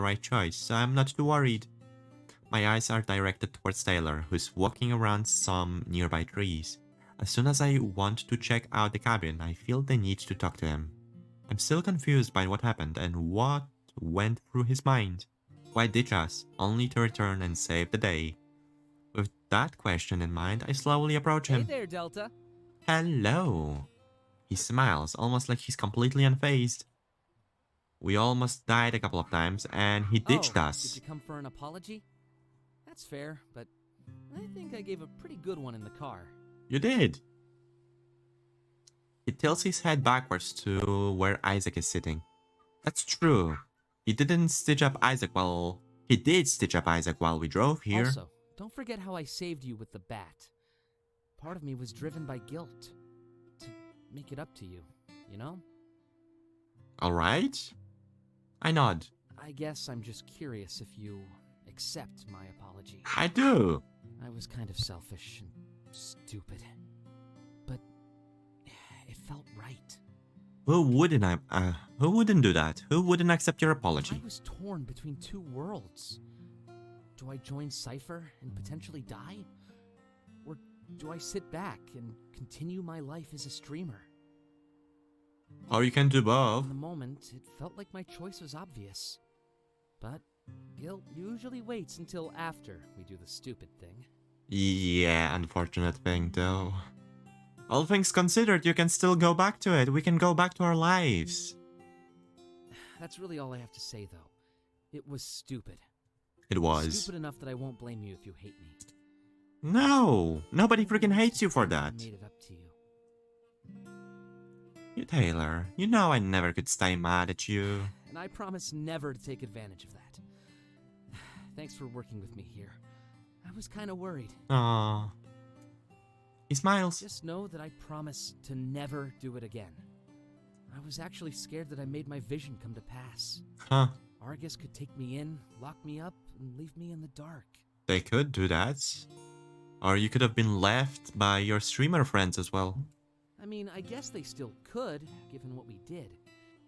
right choice, so I'm not too worried. My eyes are directed towards Taylor, who's walking around some nearby trees. As soon as I want to check out the cabin, I feel the need to talk to him. I'm still confused by what happened and what went through his mind. Why ditch us, only to return and save the day? With that question in mind, I slowly approach him. Hey there, Delta. Hello. He smiles, almost like he's completely unfazed. We almost died a couple of times, and he ditched us. Did you come for an apology? That's fair, but I think I gave a pretty good one in the car. You did. He tilts his head backwards to where Isaac is sitting. That's true. He didn't stitch up Isaac while... He did stitch up Isaac while we drove here. Also, don't forget how I saved you with the bat. Part of me was driven by guilt. To make it up to you, you know? Alright. I nod. I guess I'm just curious if you accept my apology. I do. I was kind of selfish and stupid. But it felt right. Who wouldn't do that? Who wouldn't accept your apology? I was torn between two worlds. Do I join Cypher and potentially die? Or do I sit back and continue my life as a streamer? Or you can do both. In the moment, it felt like my choice was obvious. But guilt usually waits until after we do the stupid thing. Yeah, unfortunate thing though. All things considered, you can still go back to it. We can go back to our lives. That's really all I have to say, though. It was stupid. It was. Stupid enough that I won't blame you if you hate me. No, nobody freaking hates you for that. I made it up to you. You, Taylor, you know I never could stay mad at you. And I promise never to take advantage of that. Thanks for working with me here. I was kind of worried. Aww. He smiles. Just know that I promise to never do it again. I was actually scared that I made my vision come to pass. Huh. Argus could take me in, lock me up, and leave me in the dark. They could do that. Or you could have been left by your streamer friends as well. I mean, I guess they still could, given what we did.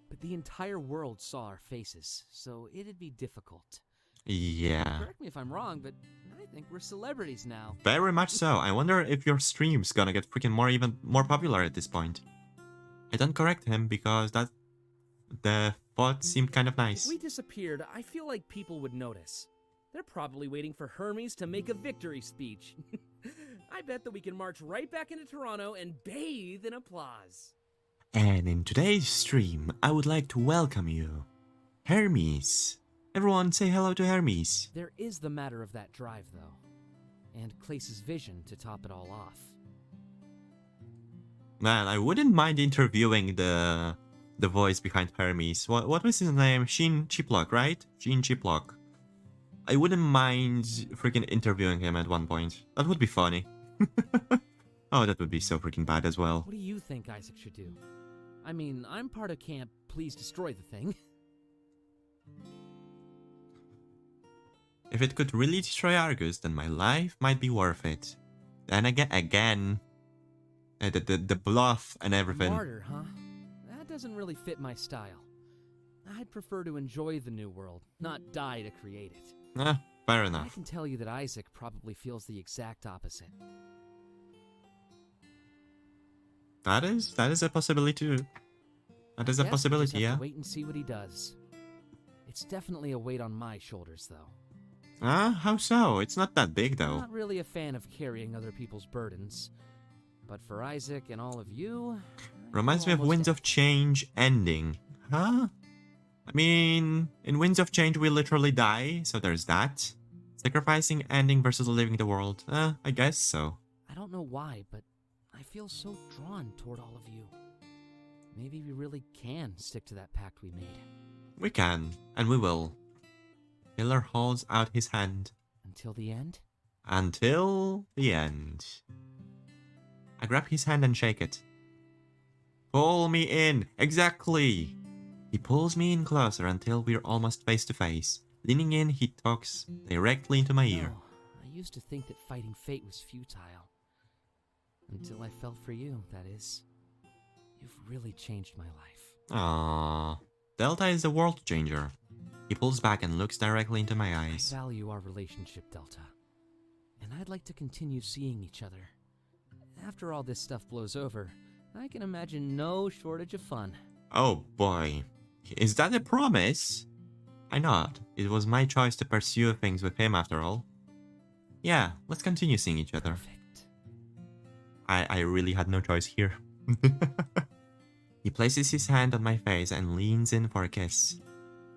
But the entire world saw our faces, so it'd be difficult. Yeah. Correct me if I'm wrong, but I think we're celebrities now. Very much so. I wonder if your stream's gonna get freaking even more popular at this point. I don't correct him because the thought seemed kind of nice. If we disappeared, I feel like people would notice. They're probably waiting for Hermes to make a victory speech. I bet that we can march right back into Toronto and bathe in applause. And in today's stream, I would like to welcome you, Hermes. Everyone say hello to Hermes. There is the matter of that drive, though. And Klace's vision to top it all off. Man, I wouldn't mind interviewing the voice behind Hermes. What was his name? Sheen Chiplock, right? Sheen Chiplock. I wouldn't mind freaking interviewing him at one point. That would be funny. Oh, that would be so freaking bad as well. What do you think Isaac should do? I mean, I'm part of camp, please destroy the thing. If it could really destroy Argus, then my life might be worth it. Then again, the bluff and everything. Martyr, huh? That doesn't really fit my style. I'd prefer to enjoy the new world, not die to create it. Fair I enough. can tell you that Isaac probably feels the exact opposite. That is a possibility too. That is a Guess we'll just possibility, have yeah. to wait and see what he does. It's definitely a weight on my shoulders, though. How so? It's not that big I'm though. not really a fan of carrying other people's burdens. But for Isaac and all of you... Reminds me of Winds of Change ending. Huh? I mean, in Winds of Change we literally die, so there's that. Sacrificing ending versus living the world. I guess so. I don't know why, but I feel so drawn toward all of you. Maybe we really can stick to that pact we made. We can, and we will. Taylor holds out his hand. Until the end? Until the end. I grab his hand and shake it. Pull me in! Exactly! He pulls me in closer until we're almost face to face. Leaning in, he talks directly into my ear. No, I used to think that fighting fate was futile. Until I fell for you, that is. You've really changed my life. Aww. Delta is the world changer. He pulls back and looks directly into my I eyes. value our relationship, Delta. And I'd like to continue seeing each other. After all this stuff blows over, I can imagine no shortage of fun. Oh boy. Is that a promise? I nod. It was my choice to pursue things with him after all. Yeah, let's continue seeing each other. Perfect. I really had no choice here. He places his hand on my face and leans in for a kiss.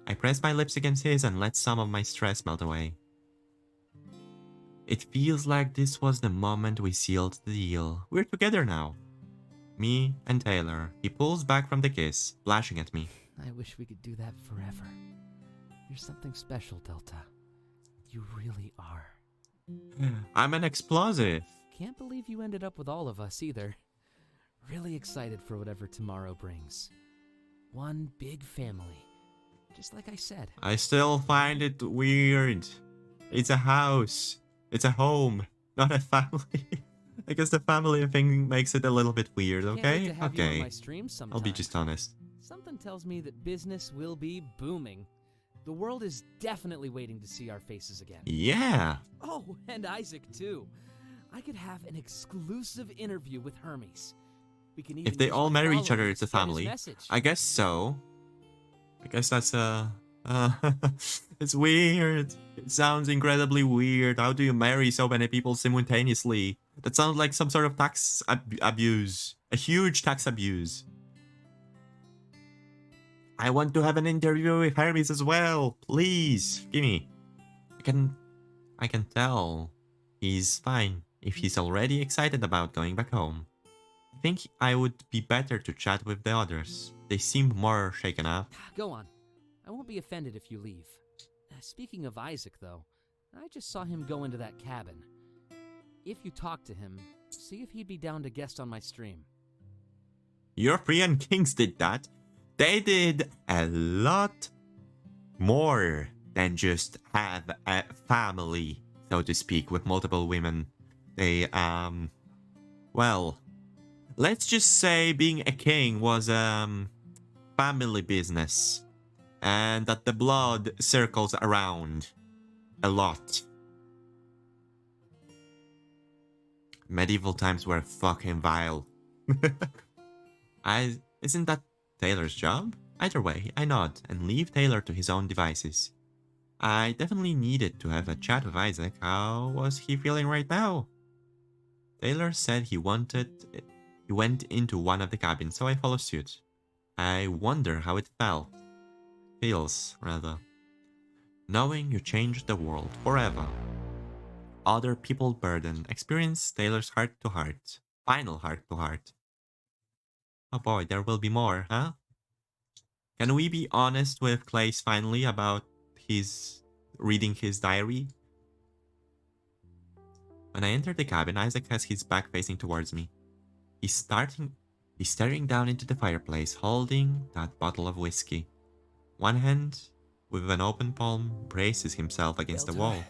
I press my lips against his and let some of my stress melt away. It feels like this was the moment we sealed the deal. We're together now. Me and Taylor. He pulls back from the kiss, flashing at me. I wish we could do that forever. You're something special, Delta. You really are. I'm an explosive. Can't believe you ended up with all of us either. Really excited for whatever tomorrow brings. One big family. Just like I said. I still find it weird. It's a house. It's a home, not a family. I guess the family thing makes it a little bit weird, Can't wait okay? to have you on Okay. my stream sometime. I'll be just honest. Something tells me that business will be booming. The world is definitely waiting to see our faces again. Yeah. Oh, and Isaac too. I could have an exclusive interview with Hermes. We can even If they use all my marry each other, followers it's a to get his family. message. I guess so. I guess that's it's weird. It sounds incredibly weird. How do you marry so many people simultaneously? That sounds like some sort of tax abuse. A huge tax abuse. I want to have an interview with Hermes as well. Please, gimme. I can tell he's fine if he's already excited about going back home. I think I would be better to chat with the others. They seem more shaken up. Go on. I won't be offended if you leave. Speaking of Isaac, though, I just saw him go into that cabin. If you talk to him, see if he'd be down to guest on my stream. European kings did that. They did a lot more than just have a family, so to speak, with multiple women. They, well, let's just say being a king was, family business. And that the blood circles around a lot. Medieval times were fucking vile. Isn't that Taylor's job? Either way, I nod and leave Taylor to his own devices. I definitely needed to have a chat with Isaac. How was he feeling right now? Taylor said he went into one of the cabins, so I followed suit. I wonder how it feels, rather. Knowing you changed the world forever. Other people burden. Experience Taylor's heart-to-heart. Final heart-to-heart. Oh boy, there will be more, huh? Can we be honest with Klace finally about his reading his diary? When I enter the cabin, Isaac has his back facing towards me. He's staring down into the fireplace, holding that bottle of whiskey. One hand, with an open palm, braces himself against the wall.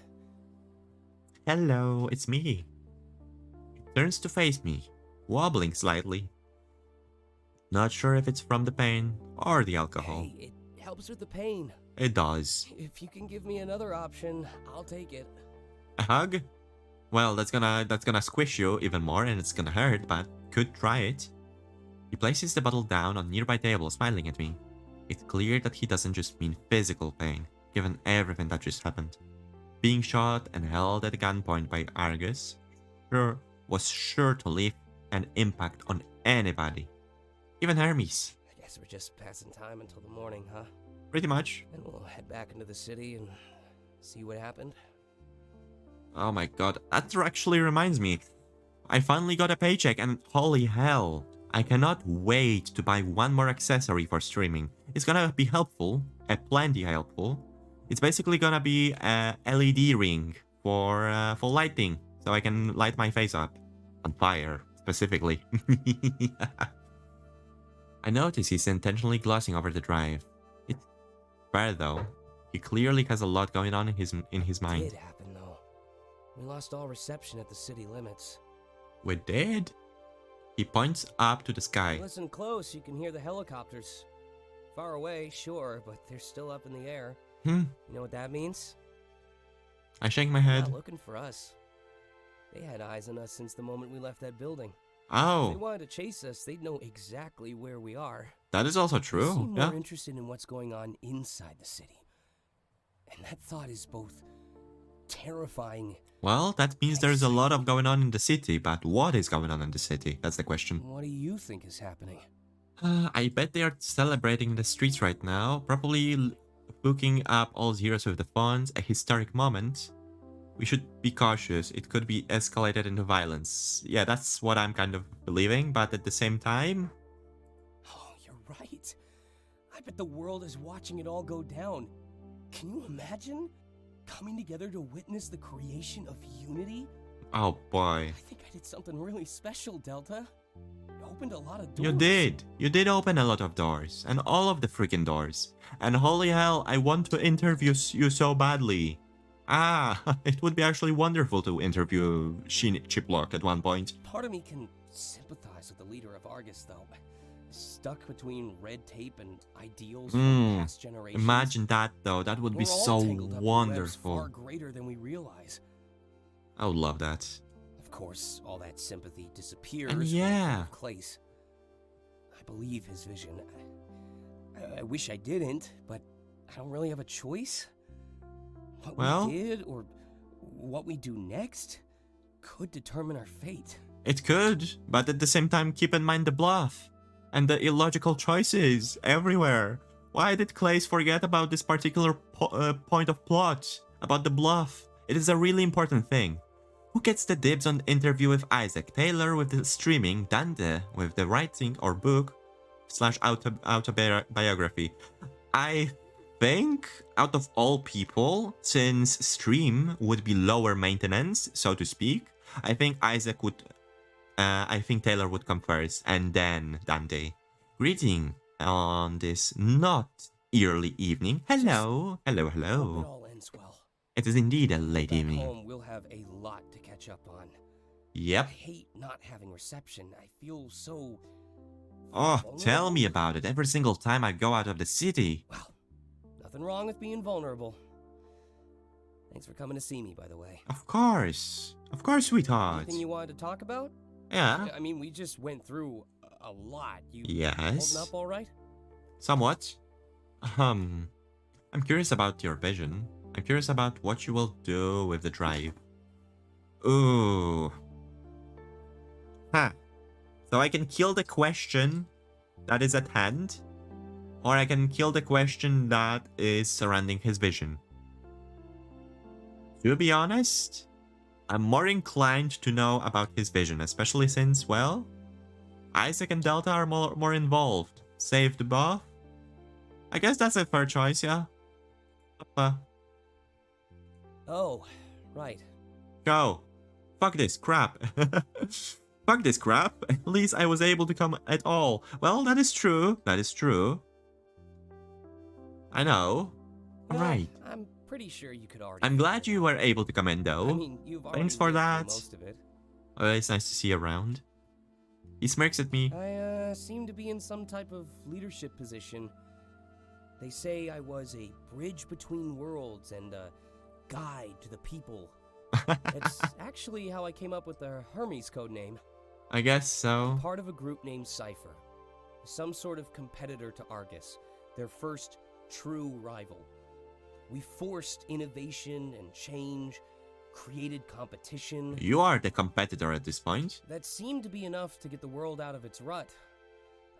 Hello, it's me. He turns to face me, wobbling slightly. Not sure if it's from the pain or the alcohol. Hey, it helps with the pain. It does. If you can give me another option, I'll take it. A hug? Well, that's gonna squish you even more and it's gonna hurt, but could try it. He places the bottle down on a nearby table, smiling at me. It's clear that he doesn't just mean physical pain, given everything that just happened. Being shot and held at gunpoint by Argus was sure to leave an impact on anybody. Even Hermes. I guess we're just passing time until the morning, huh? Pretty much. Then we'll head back into the city and see what happened. Oh my god, that actually reminds me. I finally got a paycheck and holy hell. I cannot wait to buy one more accessory for streaming. It's gonna be helpful, plenty helpful. It's basically gonna be a LED ring for lighting, so I can light my face up. On fire, specifically. I notice he's intentionally glossing over the drive. It's fair though. He clearly has a lot going on in his mind. It did happen though. We lost all reception at the city limits. We did? He points up to the sky. Listen close, you can hear the helicopters. far away, sure, but they're still up in the air. Hmm. You know what that means? I shake my They're head. not looking for us. They had eyes on us since the moment we left that building. If they Oh, wanted to chase us, they'd know exactly where we are. that is also They true. seem Yeah. more interested in what's going on inside the city. And that thought is both terrifying. Well, that means there's a lot of going on in the city, but what is going on in the city? That's the question. What do you think is happening? I bet they are celebrating the streets right now, probably hooking up all heroes with the funds, a historic moment. We should be cautious, it could be escalated into violence. Yeah, that's what I'm kind of believing, but at the same time... Oh, you're right. I bet the world is watching it all go down. Can you imagine? Coming together to witness the creation of unity? Oh boy. I think I did something really special, Delta. It opened a lot of doors. You did. You did open a lot of doors. And all of the freaking doors. And holy hell, I want to interview you so badly. Ah, it would be actually wonderful to interview Chiplock at one point. Part of me can sympathize with the leader of Argus, though. Stuck between red tape and ideals from past generations. Imagine that though, that would be We're all so tangled up in webs wonderful. far greater than we realize. I would love that. Of course, all that sympathy disappears. And when I yeah. think of Klace. I believe his vision. I wish I didn't, but I don't really have a choice. What we did or what we do next could determine our fate. It could, but at the same time keep in mind the bluff. And the illogical choices everywhere. Why did Klace forget about this particular point of plot? About the bluff? It is a really important thing. Who gets the dibs on the interview with Isaac? Taylor with the streaming, Dante with the writing or book / autobiography. I think out of all people, since stream would be lower maintenance, so to speak, I think Isaac would... I think Taylor would come first, and then Dante. Greeting on this not early evening. Hello, hello, Hope it hello. all ends well. It is indeed a late Back evening. home, we'll have a lot to catch up on. I Yep. hate not having reception. I feel so... Oh, tell vulnerable. me about it. Every single time I go out of the city. Well, nothing wrong with being vulnerable. Thanks for coming to see me, by the way. Of course, sweetheart. Anything you wanted to talk about? Yeah, I mean, we just went through a lot. You yes. holding up all right? Somewhat. I'm curious about your vision. I'm curious about what you will do with the drive. Ooh. Huh. So I can kill the question that is at hand, or I can kill the question that is surrounding his vision. To be honest, I'm more inclined to know about his vision, especially since, well, Isaac and Delta are more involved. Save the buff? I guess that's a fair choice, yeah. Oh, right. Go. Fuck this crap. Fuck this crap. At least I was able to come at all. Well, that is true. That is true. I know. Well, Alright. I'm pretty sure you could already. I'm glad figure it you out. were able to come in, though. I mean, you've already Thanks for lived through that. Most of it. Oh, it's nice to see you around. He smirks at me. I seem to be in some type of leadership position. They say I was a bridge between worlds and a guide to the people. It's actually how I came up with the Hermes code name. I guess so. Part of a group named Cypher. Some sort of competitor to Argus. Their first true rival. We forced innovation and change, created competition. You are the competitor at this point. That seemed to be enough to get the world out of its rut.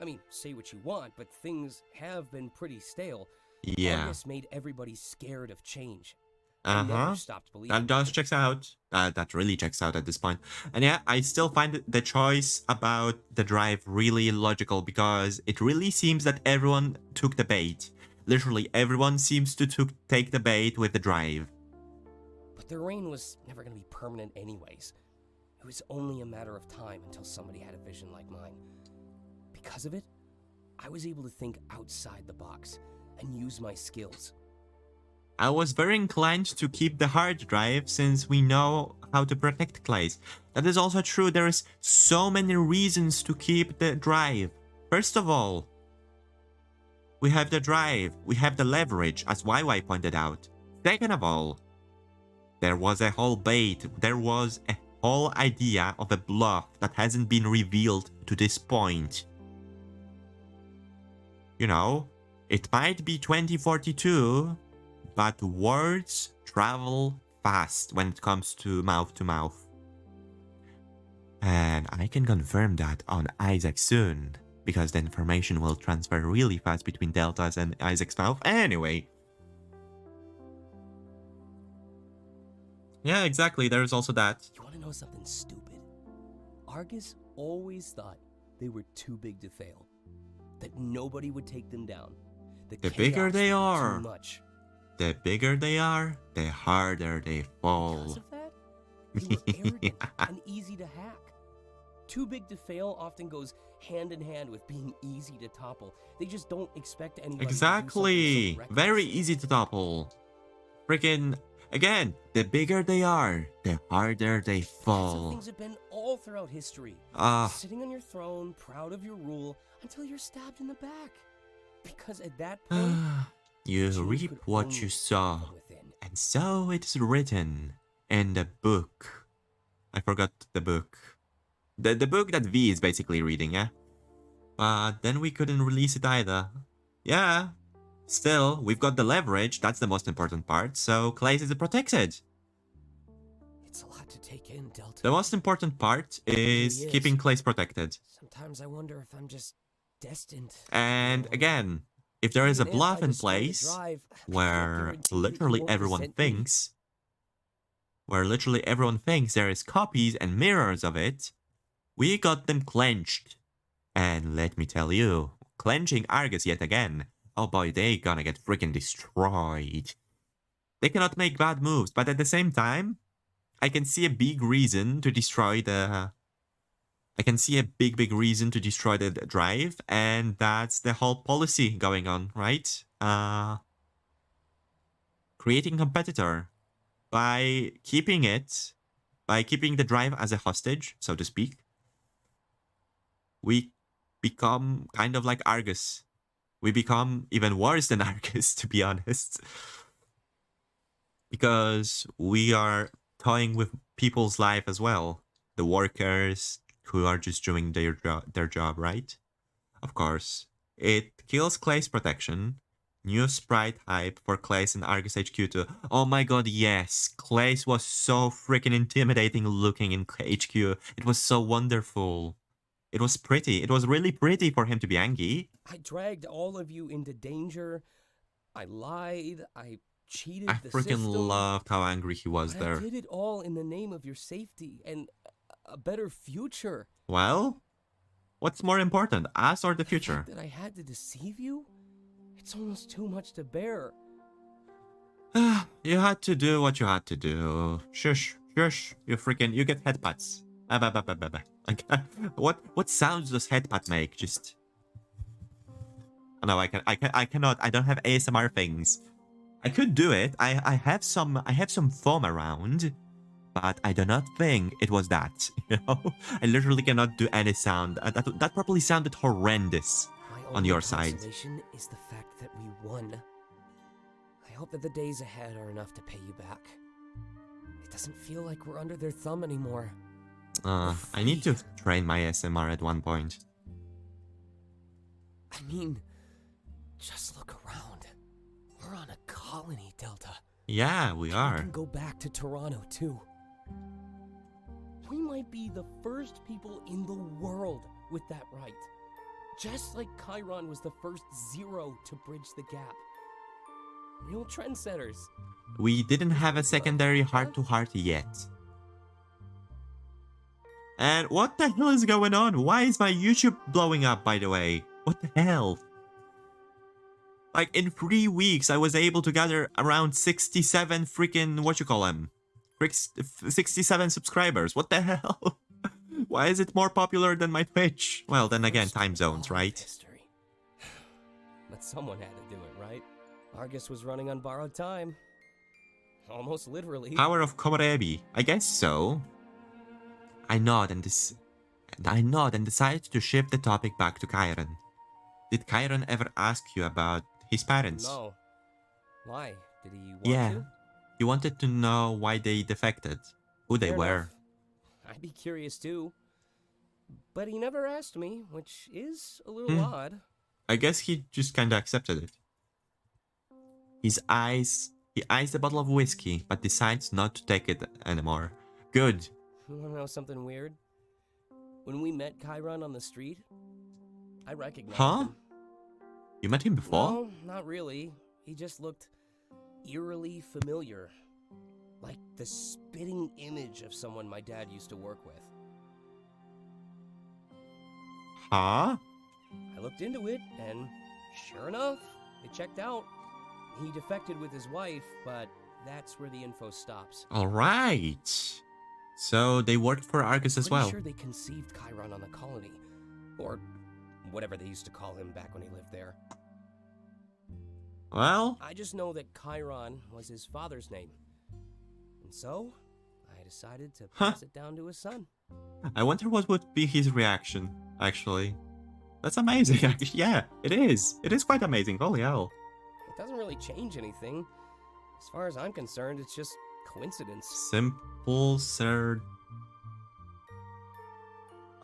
I mean, say what you want, but things have been pretty stale. Yeah. Argus made everybody scared of change. I never Uh-huh. stopped believing. That does checks out. That really checks out at this point. And yeah, I still find the choice about the drive really logical because it really seems that everyone took the bait. Literally, everyone seems to take the bait with the drive. But their reign was never going to be permanent anyways. It was only a matter of time until somebody had a vision like mine. Because of it, I was able to think outside the box and use my skills. I was very inclined to keep the hard drive since we know how to protect Klace. That is also true. There is so many reasons to keep the drive. First of all, We have the drive. We have the leverage, as YY pointed out. Second of all, there was a whole bait. There was a whole idea of a bluff that hasn't been revealed to this point. You know, it might be 2042, but words travel fast when it comes to mouth. And I can confirm that on Isaac soon, because the information will transfer really fast between Delta's and Isaac's mouth. Anyway. Yeah, exactly. There's also that. You want to know something stupid? Argus always thought they were too big to fail. That nobody would take them down. The bigger they are, too much. The bigger they are, the harder they fall. Because of that, they were arrogant and easy to hack. Too big to fail often goes hand in hand with being easy to topple. They just don't expect anybody Exactly. to do something so Very reckless. easy to topple. Freaking, again, the bigger they are, the harder they That's how fall. things have been all throughout history. Ah, Sitting on your throne, proud of your rule, until you're stabbed in the back. Because at that point, you change reap could what only you sow. come from within. And so it is written in the book. I forgot the book. The book that V is basically reading, yeah? But then we couldn't release it either. Yeah. Still, we've got the leverage. That's the most important part. So Klace is protected. It's a lot to take in, Delta. The most important part is really is. keeping Klace protected. Sometimes I wonder if I'm just destined. And again, if there is a Even if bluff I in destroy the place drive, I can't where guarantee that literally you won't everyone resent me. thinks, there is copies and mirrors of it, we got them clenched. And let me tell you, clenching Argus yet again, oh boy, they gonna get freaking destroyed. They cannot make bad moves, but at the same time, I can see a big reason to destroy the... I can see a big reason to destroy the drive, and that's the whole policy going on, right? Creating competitor by keeping the drive as a hostage, so to speak. We become kind of like Argus. We become even worse than Argus, to be honest. Because we are toying with people's life as well. The workers who are just doing their job, right? Of course. It kills Clay's protection. New sprite hype for Klace and Argus HQ2. Oh my god, yes. Klace was so freaking intimidating looking in HQ. It was so wonderful. It was pretty. It was really pretty for him to be angry. I dragged all of you into danger. I lied. I cheated I the freaking system. loved how angry he was But I there. did it all in the name of your safety and a better future. Well, what's more important, us or the The future? fact that I had to deceive you? It's almost too much to bear. You had to do what you had to do. Shush, shush. You get headpats. What sounds does headpat make? Just... Oh, no, I cannot. I don't have ASMR things. I could do it. I have some foam around, but I do not think it was that. You know, I literally cannot do any sound. That probably sounded horrendous My on your only side. consolation is the fact that we won. I hope that the days ahead are enough to pay you back. It doesn't feel like we're under their thumb anymore. I need to train my ASMR at one point. I mean, just look around. We're on a colony, Delta. Yeah, we We are. can go back to Toronto, too. We might be the first people in the world with that right. Just like Chiron was the first zero to bridge the gap. Real trendsetters. We didn't have a secondary heart-to-heart yet. And what the hell is going on? Why is my YouTube blowing up, by the way? What the hell? Like, in 3 weeks, I was able to gather around 67 freaking... What you call them? 67 subscribers. What the hell? Why is it more popular than my Twitch? Well, then again, First time in zones, all of right? history. But someone had to do it, right? Argus was running on borrowed time. Almost literally. Power of Komorebi. I guess so. I nod and decide to shift the topic back to Chiron. Did Chiron ever ask you about his parents? No. Why? Did he want Yeah. to? He wanted to know why they defected, who they Fair were. enough. I'd be curious too. But he never asked me, which is a little odd. I guess he just kinda accepted it. He eyes the bottle of whiskey, but decides not to take it anymore. Good. You wanna know something weird? When we met Chiron on the street, I recognized him. You met him before? No, not really. He just looked eerily familiar. Like the spitting image of someone my dad used to work with. Huh? I looked into it, and sure enough, it checked out. He defected with his wife, but that's where the info stops. Alright. So they worked for Argus as well. Pretty sure they conceived Chiron on the colony. Or whatever they used to call him back when he lived there. Well, I just know that Chiron was his father's name. And so, I decided to pass it down to his son. I wonder what would be his reaction, actually. That's amazing. Yeah, it is. It is quite amazing. Holy hell. It doesn't really change anything. As far as I'm concerned, it's just coincidence. Simple, sir.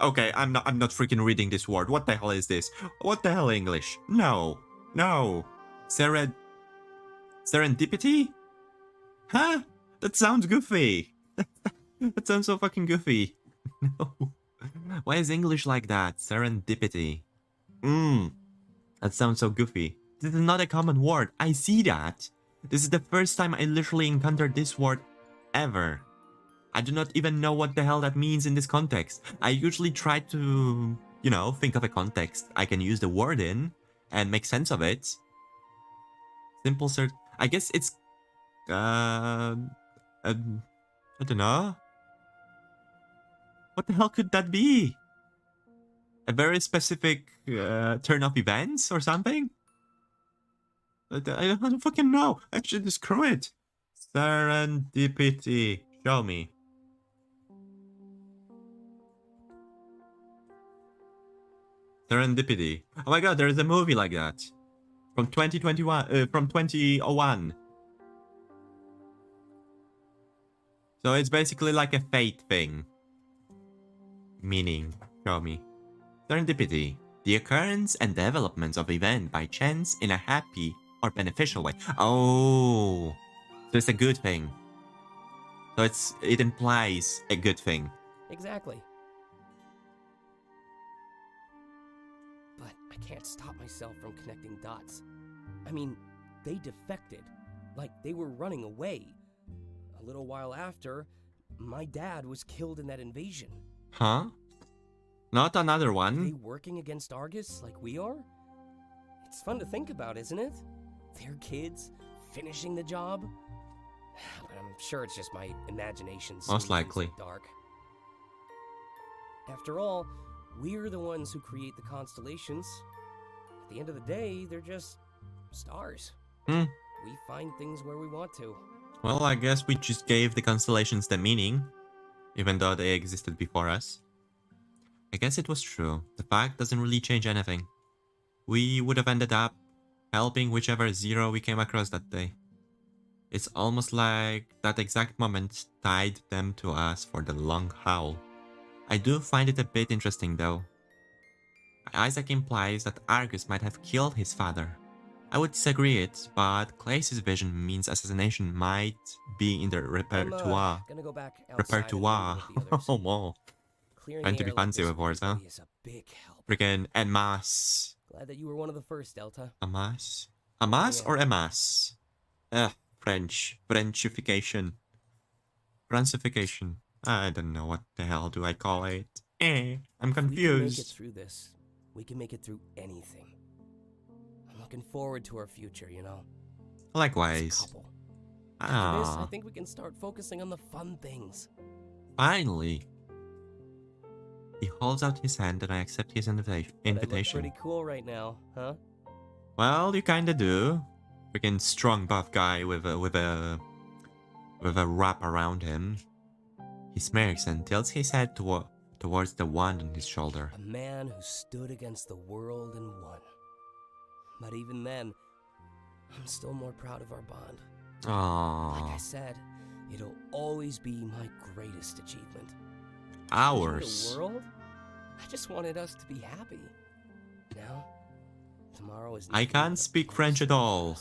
Okay, I'm not freaking reading this word. What the hell is this? What the hell English? No. No. Serendipity? Huh? That sounds goofy. That sounds so fucking goofy. No. Why is English like that? Serendipity. That sounds so goofy. This is not a common word. I see that. This is the first time I literally encountered this word ever. I do not even know what the hell that means in this context. I usually try to, you know, think of a context I can use the word in and make sense of it. Simple cert. I guess it's, I don't know. What the hell could that be? A very specific turn of events or something? I don't fucking know. Actually, screw it. Serendipity. Show me. Serendipity. Oh my god, there is a movie like that. From 2021, from 2001. So it's basically like a fate thing. Meaning, show me. Serendipity. The occurrence and development of event by chance in a happy or beneficial way. Oh, so it's a good thing. So it implies a good thing. Exactly. But I can't stop myself from connecting dots. I mean, they defected. Like they were running away. A little while after, my dad was killed in that invasion. Huh? Not another Are one. they working against Argus like we are? It's fun to think about, isn't it? Their kids finishing the job? But I'm sure it's just my imagination. Most likely. Dark. After all, we're the ones who create the constellations. At the end of the day, they're just stars. We find things where we want to. Well, I guess we just gave the constellations the meaning, even though they existed before us. I guess it was true. The fact doesn't really change anything. We would have ended up helping whichever zero we came across that day. It's almost like that exact moment tied them to us for the long haul. I do find it a bit interesting though. Isaac implies that Argus might have killed his father. I would disagree it, but Klace's vision means assassination might be in the repertoire. Gonna go back Repertoire. Oh, no. Trying to be fancy with words, huh? Freaking en masse. Glad that you were one of the first, Delta. En masse? En masse or en masse? French. Frenchification. Francification. I don't know what the hell do I call it. I'm confused. We can make it through this. We can make it through anything. I'm looking forward to our future, you know. Likewise. After this, I think we can start focusing on the fun things. Finally. He holds out his hand and I accept his invitation. I look pretty cool right now, huh? Well, you kinda do. Freaking strong buff guy with a wrap around him. He smirks and tilts his head towards the wand on his shoulder. A man who stood against the world and won. But even then, I'm still more proud of our bond. Aww. Like I said, it'll always be my greatest achievement. Ours. Changing the world? I just wanted us to be happy. Now, tomorrow is. I can't speak French at all.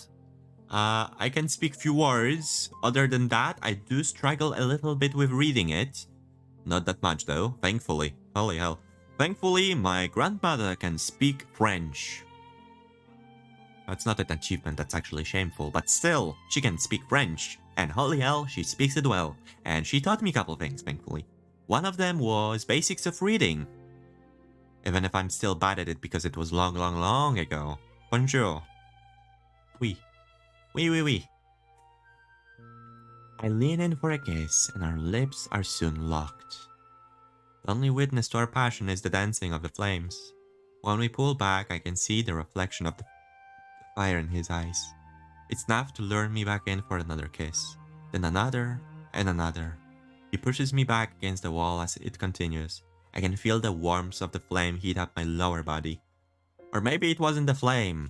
I can speak few words. Other than that, I do struggle a little bit with reading it. Not that much though, thankfully. Holy hell. Thankfully, my grandmother can speak French. That's not an achievement, that's actually shameful, but still, she can speak French. And holy hell, she speaks it well. And she taught me a couple things, thankfully. One of them was basics of reading. Even if I'm still bad at it because it was long ago. Bonjour. Oui. Oui. I lean in for a kiss, and our lips are soon locked. The only witness to our passion is the dancing of the flames. When we pull back, I can see the reflection of the fire in his eyes. It's enough to lure me back in for another kiss. Then another, and another. He pushes me back against the wall as it continues. I can feel the warmth of the flame heat up my lower body. Or maybe it wasn't the flame.